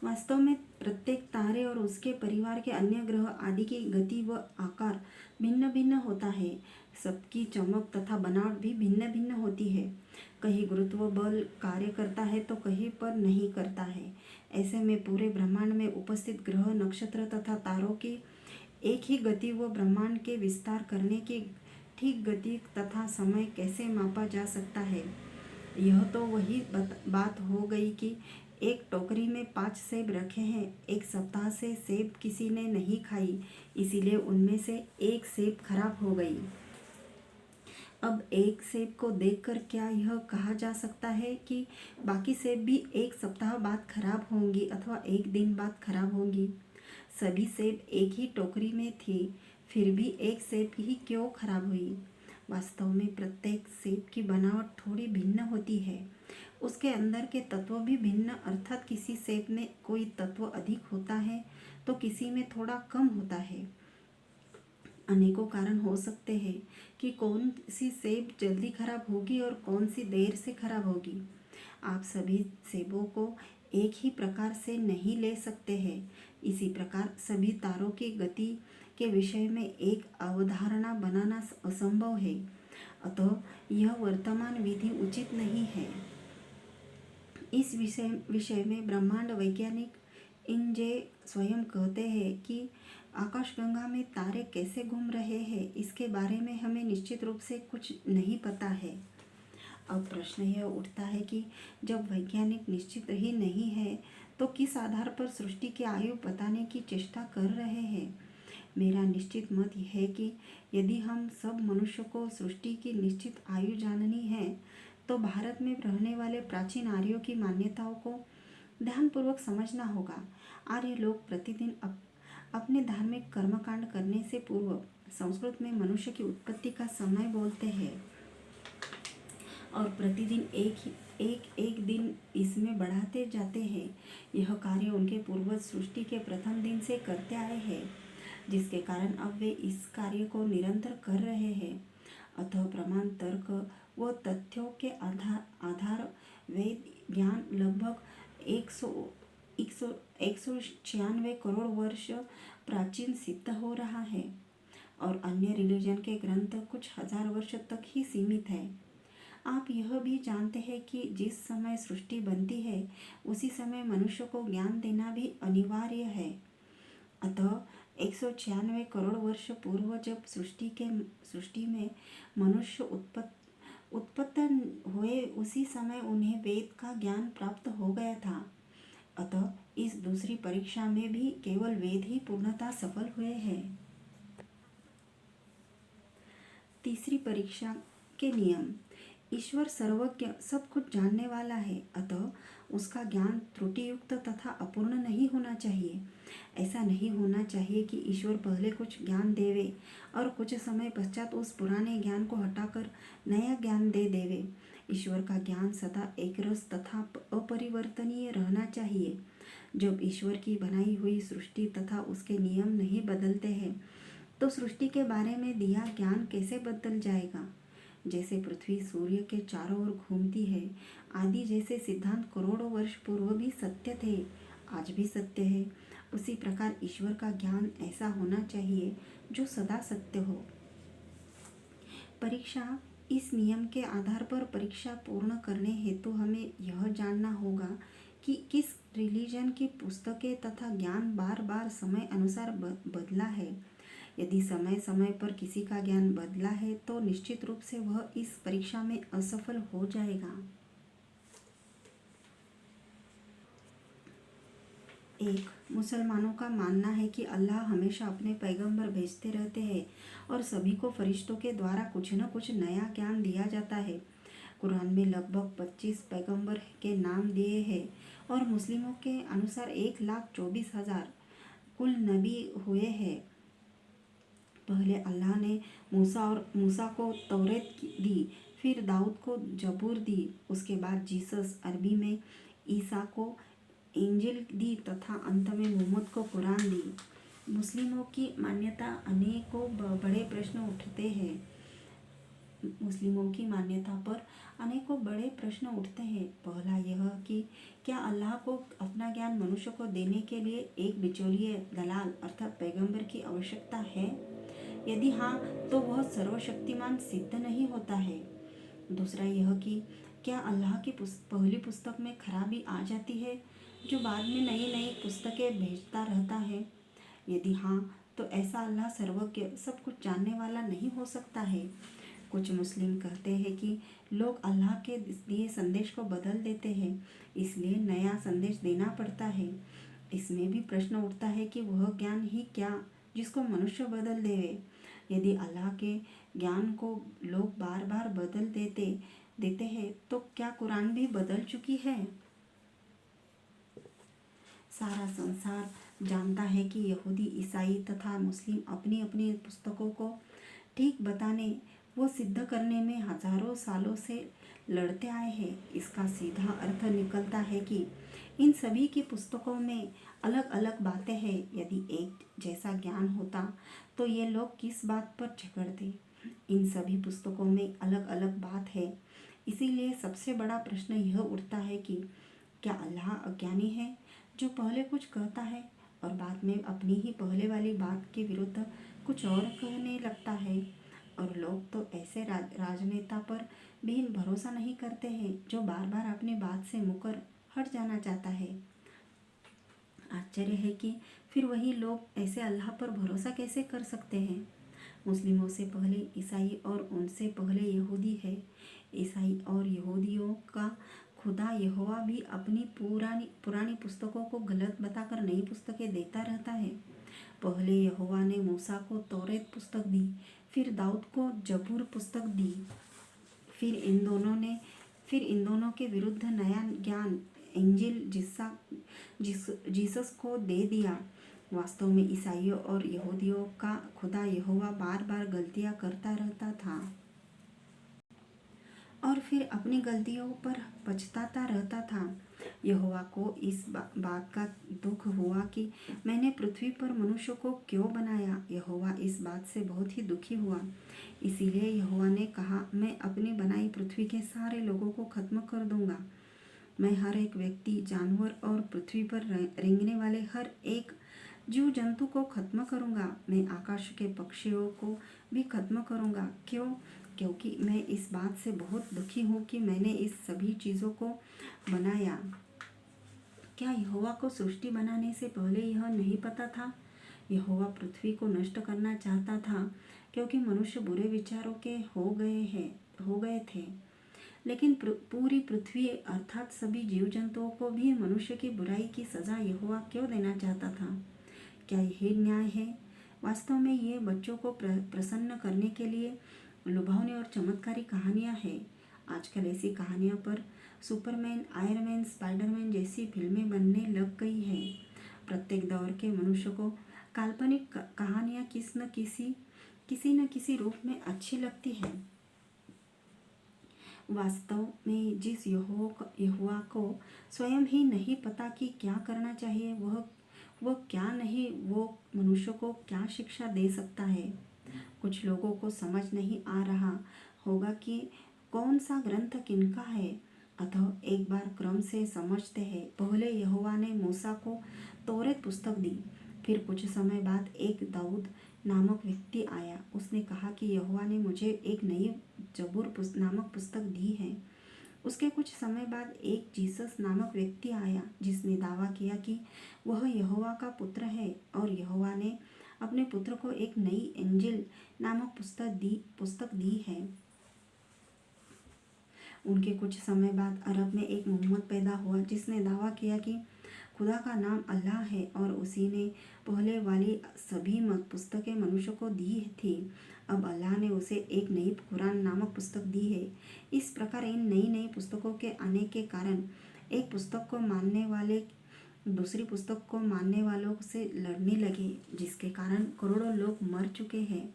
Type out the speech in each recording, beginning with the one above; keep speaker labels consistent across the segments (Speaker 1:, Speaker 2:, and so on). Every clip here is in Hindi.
Speaker 1: वास्तव में प्रत्येक तारे और उसके परिवार के अन्य ग्रह आदि की गति व आकार भिन्न भिन्न होता है। सबकी चमक तथा बनावट भी भिन्न भिन्न होती है। कहीं गुरुत्व बल कार्य करता है तो कहीं पर नहीं करता है। ऐसे में पूरे ब्रह्मांड में उपस्थित ग्रह, नक्षत्र तथा तारों की एक ही गति व ब्रह्मांड के विस्तार करने की ठीक गति तथा समय कैसे मापा जा सकता है। यह तो वही बात हो गई कि एक टोकरी में 5 सेब रखे हैं। एक सप्ताह से सेब किसी ने नहीं खाई, इसीलिए उनमें से एक सेब खराब हो गई। अब एक सेब को देखकर क्या यह कहा जा सकता है कि बाकी सेब भी एक सप्ताह बाद खराब होंगी अथवा एक दिन बाद खराब होंगी। सभी सेब एक ही टोकरी में थी, फिर भी एक सेब ही क्यों खराब हुई। वास्तव में प्रत्येक सेब की बनावट थोड़ी भिन्न होती है। उसके अंदर के तत्व भी भिन्न, अर्थात किसी सेब में कोई तत्व अधिक होता है तो किसी में थोड़ा कम होता है। अनेकों कारण हो सकते हैं कि कौन सी सेब जल्दी खराब होगी और कौन सी देर से खराब होगी। आप सभी सेबों को एक ही प्रकार से नहीं ले सकते हैं। इसी प्रकार सभी तारों की गति के विषय में एक अवधारणा बनाना असंभव है। अतः यह वर्तमान विधि उचित नहीं है। इस विषय में ब्रह्मांड वैज्ञानिक इंजे स्वयं कहते हैं कि आकाशगंगा में तारे कैसे घूम रहे हैं, इसके बारे में हमें निश्चित रूप से कुछ नहीं पता है। अब प्रश्न यह उठता है कि जब वैज्ञानिक निश्चित ही नहीं है तो किस आधार पर सृष्टि की आयु बताने की चेष्टा कर रहे हैं। मेरा निश्चित मत यह है कि यदि हम सब मनुष्य को सृष्टि की निश्चित आयु जाननी है तो भारत में रहने वाले प्राचीन आर्यों की मान्यताओं को ध्यानपूर्वक समझना होगा। आर्य लोग प्रतिदिन अपने धार्मिक कर्मकांड करने से पूर्व संस्कृत में मनुष्य की उत्पत्ति का समय बोलते हैं और प्रतिदिन एक दिन इसमें बढ़ाते जाते हैं। यह कार्य उनके पूर्वज सृष्टि के प्रथम दिन से करते आए हैं, जिसके कारण अब वे इस कार्य को निरंतर कर रहे हैं। अतः प्रमाण, तर्क व तथ्यों के आधार वेद ज्ञान लगभग 196 करोड़ वर्ष प्राचीन सिद्ध हो रहा है और अन्य रिलीजन के ग्रंथ कुछ हजार वर्ष तक ही सीमित है। आप यह भी जानते हैं कि जिस समय सृष्टि बनती है उसी समय मनुष्य को ज्ञान देना भी अनिवार्य है। अतः 196 करोड़ वर्ष पूर्व जब सृष्टि में मनुष्य उत्पन्न हुए उसी समय उन्हें वेद का ज्ञान प्राप्त हो गया था। अतः इस दूसरी परीक्षा में भी केवल वेद ही पूर्णतः सफल हुए हैं। तीसरी परीक्षा के नियम। ईश्वर सर्वज्ञ, सब कुछ जानने वाला है, अतः उसका ज्ञान त्रुटियुक्त तथा अपूर्ण नहीं होना चाहिए। ऐसा नहीं होना चाहिए कि ईश्वर पहले कुछ ज्ञान देवे और कुछ समय पश्चात उस पुराने ज्ञान को हटाकर नया ज्ञान दे देवे। ईश्वर का ज्ञान सदा एकरस तथा अपरिवर्तनीय रहना चाहिए। जब ईश्वर की बनाई हुई सृष्टि तथा उसके नियम नहीं बदलते हैं तो सृष्टि के बारे में दिया ज्ञान कैसे बदल जाएगा। जैसे पृथ्वी सूर्य के चारों ओर घूमती है आदि जैसे सिद्धांत करोड़ों वर्ष पूर्व भी सत्य थे, आज भी सत्य है, उसी प्रकार ईश्वर का ज्ञान ऐसा होना चाहिए जो सदा सत्य हो। परीक्षा। इस नियम के आधार पर परीक्षा पूर्ण करने हेतु हमें यह जानना होगा कि किस रिलीजन की पुस्तकें तथा ज्ञान बार बार समय अनुसार बदला है। यदि समय समय पर किसी का ज्ञान बदला है तो निश्चित रूप से वह इस परीक्षा में असफल हो जाएगा। 1. मुसलमानों का मानना है कि अल्लाह हमेशा अपने पैगंबर भेजते रहते हैं और सभी को फरिश्तों के द्वारा कुछ न कुछ नया ज्ञान दिया जाता है। कुरान में लगभग 25 पैगंबर के नाम दिए हैं और मुस्लिमों के अनुसार 1,24,000 कुल नबी हुए हैं। पहले अल्लाह ने मूसा को तौरेत दी, फिर दाऊद को जबूर दी, उसके बाद जीसस अरबी में ईसा को इंजिल दी तथा अंत में मोहम्मद को कुरान दी। मुस्लिमों की मान्यता अनेकों बड़े प्रश्न उठते हैं। मुस्लिमों की मान्यता पर अनेकों बड़े प्रश्न उठते हैं। पहला यह कि क्या अल्लाह को अपना ज्ञान मनुष्य को देने के लिए एक बिचौलिए दलाल अर्थात पैगंबर की आवश्यकता है? यदि हाँ, तो वह सर्वशक्तिमान सिद्ध नहीं होता है। दूसरा यह कि क्या अल्लाह की पहली पुस्तक में खराबी आ जाती है जो बाद में नई नई पुस्तकें भेजता रहता है? यदि हाँ, तो ऐसा अल्लाह सर्वज्ञ सब कुछ जानने वाला नहीं हो सकता है। कुछ मुस्लिम कहते हैं कि लोग अल्लाह के दिए संदेश को बदल देते हैं, इसलिए नया संदेश देना पड़ता है। इसमें भी प्रश्न उठता है कि वह ज्ञान ही क्या जिसको मनुष्य बदल देवे। यदि अल्लाह के ज्ञान को लोग बार बार बदल देते हैं तो क्या कुरान भी बदल चुकी है? सारा संसार जानता है कि यहूदी, ईसाई तथा मुस्लिम अपनी अपनी पुस्तकों को ठीक बताने व सिद्ध करने में हजारों सालों से लड़ते आए हैं। इसका सीधा अर्थ निकलता है कि इन सभी की पुस्तकों में अलग अलग बातें हैं। यदि एक जैसा ज्ञान होता तो ये लोग किस बात पर झगड़ते? इन सभी पुस्तकों में अलग अलग बात है। इसीलिए सबसे बड़ा प्रश्न यह उठता है कि क्या अल्लाह अज्ञानी है जो पहले कुछ कहता है और बाद में अपनी ही पहले वाली बात के विरुद्ध कुछ और कहने लगता है? और लोग तो ऐसे राजनेता पर भी भरोसा नहीं करते हैं जो बार बार अपनी बात से मुकर हट जाना चाहता है। आश्चर्य है कि फिर वही लोग ऐसे अल्लाह पर भरोसा कैसे कर सकते हैं? मुस्लिमों से पहले ईसाई और उनसे पहले यहूदी है। ईसाई और यहूदियों का खुदा यहोवा भी अपनी पुरानी पुस्तकों को गलत बताकर नई पुस्तकें देता रहता है। पहले यहोवा ने मूसा को तौरेत पुस्तक दी, फिर दाऊद को जबूर पुस्तक दी, फिर इन दोनों के विरुद्ध नया ज्ञान इंजिल जीसस को दे दिया। वास्तव में ईसाइयों और यहूदियों का खुदा यहोवा बार बार गलतियां करता रहता था और फिर अपनी गलतियों पर पछताता रहता था। यहोवा को इस बात का दुख हुआ कि मैंने पृथ्वी पर मनुष्य को क्यों बनाया। यहोवा इस बात से बहुत ही दुखी हुआ। इसीलिए यहोवा ने कहा, मैं अपनी बनाई पृथ्वी के सारे लोगों को खत्म कर दूंगा। मैं हर एक व्यक्ति, जानवर और पृथ्वी पर रेंगने वाले हर एक जीव जंतु को खत्म करूंगा। मैं आकाश के पक्षियों को भी खत्म करूंगा। क्यों? क्योंकि मैं इस बात से बहुत दुखी हूँ कि मैंने इस सभी चीज़ों को बनाया। क्या यहोवा को सृष्टि बनाने से पहले यह नहीं पता था? यहोवा पृथ्वी को नष्ट करना चाहता था क्योंकि मनुष्य बुरे विचारों के हो गए थे। लेकिन पूरी पृथ्वी अर्थात सभी जीव जंतुओं को भी मनुष्य की बुराई की सजा यहोवा क्यों देना चाहता था? क्या यही न्याय है? वास्तव में ये बच्चों को प्रसन्न करने के लिए लुभावनी और चमत्कारी कहानियाँ हैं। आजकल ऐसी कहानियों पर सुपरमैन, आयरन, स्पाइडरमैन जैसी फिल्में बनने लग गई हैं। प्रत्येक दौर के मनुष्य को काल्पनिक कहानियाँ किसी न किसी रूप में अच्छी लगती है। वास्तव में जिस यहोवा को स्वयं ही नहीं पता कि क्या करना चाहिए, वह क्या नहीं, वो मनुष्य को क्या शिक्षा दे सकता है। कुछ लोगों को समझ नहीं आ रहा होगा कि कौन सा ग्रंथ किनका है, अतः एक बार क्रम से समझते हैं। पहले यहोवा ने मूसा को तौरेत पुस्तक दी। फिर कुछ समय बाद एक दाऊद नामक व्यक्ति आया। उसने कहा कि यहोवा ने मुझे एक नई जबूर नामक पुस्तक दी है। उसके कुछ समय बाद एक जीसस नामक व्यक्ति आया जिसने दावा किया कि वह यहोवा का पुत्र है और यहोवा ने अपने पुत्र को एक नई इंजिल नामक पुस्तक दी है। उनके कुछ समय बाद अरब में एक मोहम्मद पैदा हुआ जिसने दावा किया कि खुदा का नाम अल्लाह है और उसी ने पहले वाली सभी पुस्तकें मनुष्य को दी थी। अब अल्लाह ने उसे एक नई कुरान नामक पुस्तक दी है। इस प्रकार इन नई पुस्तकों के आने के कारण एक पुस्तक को मानने वाले दूसरी पुस्तक को मानने वालों से लड़ने लगे, जिसके कारण करोड़ों लोग मर चुके हैं।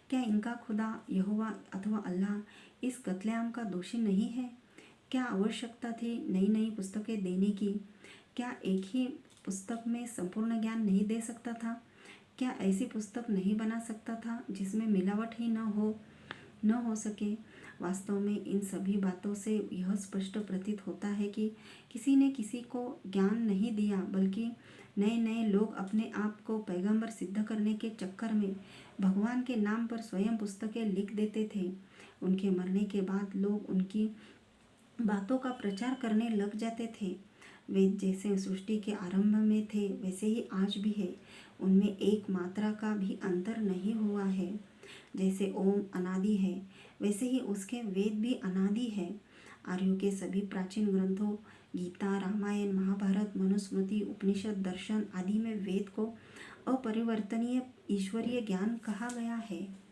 Speaker 1: क्या इनका खुदा यहोवा अथवा अल्लाह इस कत्लेआम का दोषी नहीं है? क्या आवश्यकता थी नई पुस्तकें देने की? क्या एक ही पुस्तक में संपूर्ण ज्ञान नहीं दे सकता था? क्या ऐसी पुस्तक नहीं बना सकता था जिसमें मिलावट ही न हो सके? वास्तव में इन सभी बातों से यह स्पष्ट प्रतीत होता है कि किसी ने किसी को ज्ञान नहीं दिया, बल्कि नए नए लोग अपने आप को पैगंबर सिद्ध करने के चक्कर में भगवान के नाम पर स्वयं पुस्तकें लिख देते थे। उनके मरने के बाद लोग उनकी बातों का प्रचार करने लग जाते थे। वेद जैसे सृष्टि के आरंभ में थे वैसे ही आज भी है। उनमें एक मात्रा का भी अंतर नहीं हुआ है। जैसे ओम अनादि है वैसे ही उसके वेद भी अनादि है। आर्यों के सभी प्राचीन ग्रंथों गीता, रामायण, महाभारत, मनुस्मृति, उपनिषद, दर्शन आदि में वेद को अपरिवर्तनीय ईश्वरीय ज्ञान कहा गया है।